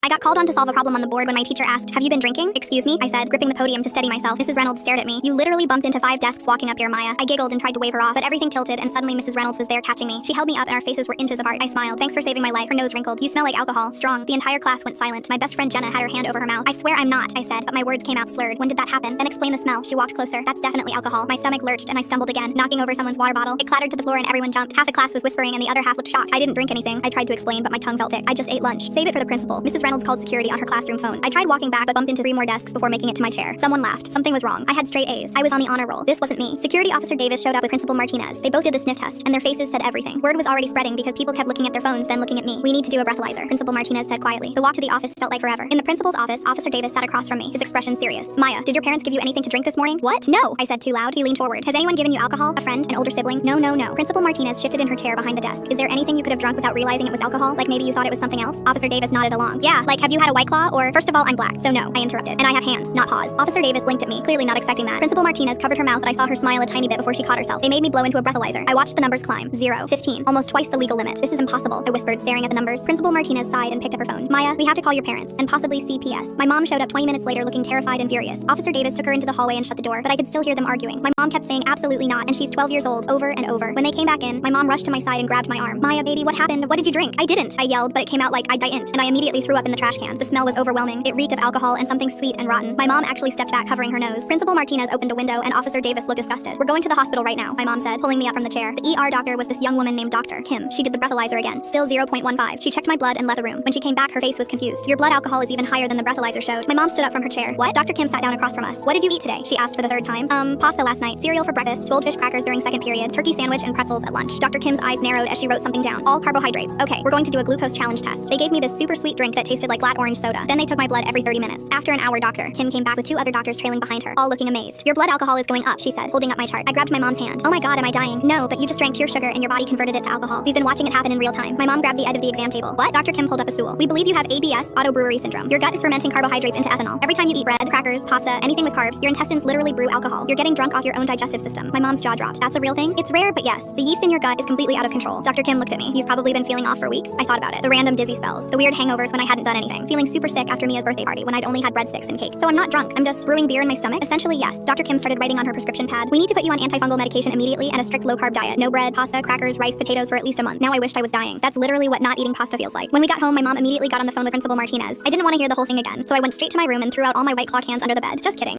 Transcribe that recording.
I got called on to solve a problem on the board when my teacher asked, "Have you been drinking?" "Excuse me," I said, gripping the podium to steady myself. Mrs. Reynolds stared at me. "You literally bumped into 5 desks walking up here, Maya." I giggled and tried to wave her off, but everything tilted and suddenly Mrs. Reynolds was there catching me. She held me up and our faces were inches apart. I smiled. "Thanks for saving my life." Her nose wrinkled. "You smell like alcohol. Strong." The entire class went silent. My best friend Jenna had her hand over her mouth. "I swear I'm not," I said, but my words came out slurred. "When did that happen?" "Then explain the smell." She walked closer. "That's definitely alcohol." My stomach lurched and I stumbled again, knocking over someone's water bottle. It clattered to the floor and everyone jumped. Half the class was whispering and the other half looked shocked. I didn't drink anything. I tried to explain, but my tongue felt thick. "I just ate lunch." "Save it for the principal." Mrs. Reynolds called security on her classroom phone. I tried walking back, but bumped into 3 more desks before making it to my chair. Someone laughed. Something was wrong. I had straight A's. I was on the honor roll. This wasn't me. Security Officer Davis showed up with Principal Martinez. They both did the sniff test, and their faces said everything. Word was already spreading because people kept looking at their phones, then looking at me. "We need to do a breathalyzer," Principal Martinez said quietly. The walk to the office felt like forever. In the principal's office, Officer Davis sat across from me, his expression serious. "Maya, did your parents give you anything to drink this morning?" "What? No," I said too loud. He leaned forward. "Has anyone given you alcohol? A friend? An older sibling?" "No, no, no." Principal Martinez shifted in her chair behind the desk. "Is there anything you could have drunk without realizing it was alcohol? Like maybe you thought it was something else?" Officer Davis nodded along. "Yeah, like have you had a White Claw or—" "First of all, I'm black, so no," I interrupted. "And I have hands, not paws." Officer Davis blinked at me, clearly not expecting that. Principal Martinez covered her mouth, but I saw her smile a tiny bit before she caught herself. "They made me blow into a breathalyzer." I watched the numbers climb. 0, 15, almost twice the legal limit. "This is impossible," I whispered, staring at the numbers. Principal Martinez sighed and picked up her phone. "Maya, we have to call your parents, and possibly CPS." My mom showed up 20 minutes later looking terrified and furious. Officer Davis took her into the hallway and shut the door, but I could still hear them arguing. My mom kept saying absolutely not, and she's 12 years old, over and over. When they came back in, my mom rushed to my side and grabbed my arm. "Maya, baby, what happened? What did you drink?" "I didn't," I yelled, but it came out like I didn't, and I immediately threw up in the trash can. The smell was overwhelming. It reeked of alcohol and something sweet and rotten. My mom actually stepped back, covering her nose. Principal Martinez opened a window, and Officer Davis looked disgusted. "We're going to the hospital right now," my mom said, pulling me up from the chair. The ER doctor was this young woman named Dr. Kim. She did the breathalyzer again. Still 0.15. She checked my blood and left the room. When she came back, her face was confused. "Your blood alcohol is even higher than the breathalyzer showed." My mom stood up from her chair. "What?" Dr. Kim sat down across from us. "What did you eat today?" she asked for the 3rd time. Pasta last night, cereal for breakfast, goldfish crackers during second period, turkey sandwich and pretzels at lunch." Dr. Kim's eyes narrowed as she wrote something down. "All carbohydrates. Okay, we're going to do a glucose challenge test." They gave me this super sweet drink that tasted like flat orange soda. Then they took my blood every 30 minutes. After an hour, Dr. Kim came back with 2 other doctors trailing behind her, all looking amazed. "Your blood alcohol is going up," she said, holding up my chart. I grabbed my mom's hand. "Oh my god, am I dying?" "No, but you just drank pure sugar and your body converted it to alcohol. We've been watching it happen in real time." My mom grabbed the edge of the exam table. "What?" Dr. Kim pulled up a stool. "We believe you have ABS, autobrewery syndrome. Your gut is fermenting carbohydrates into ethanol. Every time you eat bread, crackers, pasta, anything with carbs, your intestines literally brew alcohol. You're getting drunk off your own digestive system." My mom's jaw dropped. "That's a real thing?" "It's rare, but yes. The yeast in your gut is completely out of control." Dr. Kim looked at me. "You've probably been feeling off for weeks." I thought about it. The random dizzy spells, the weird hangovers when I hadn't done anything, feeling super sick after Mia's birthday party when I'd only had breadsticks and cake. "So I'm not drunk. I'm just brewing beer in my stomach?" "Essentially, yes." Dr. Kim started writing on her prescription pad. "We need to put you on antifungal medication immediately and a strict low-carb diet. No bread, pasta, crackers, rice, potatoes for at least a month." Now I wished I was dying. That's literally what not eating pasta feels like. When we got home, my mom immediately got on the phone with Principal Martinez. I didn't want to hear the whole thing again, so I went straight to my room and threw out all my White Claw cans under the bed. Just kidding.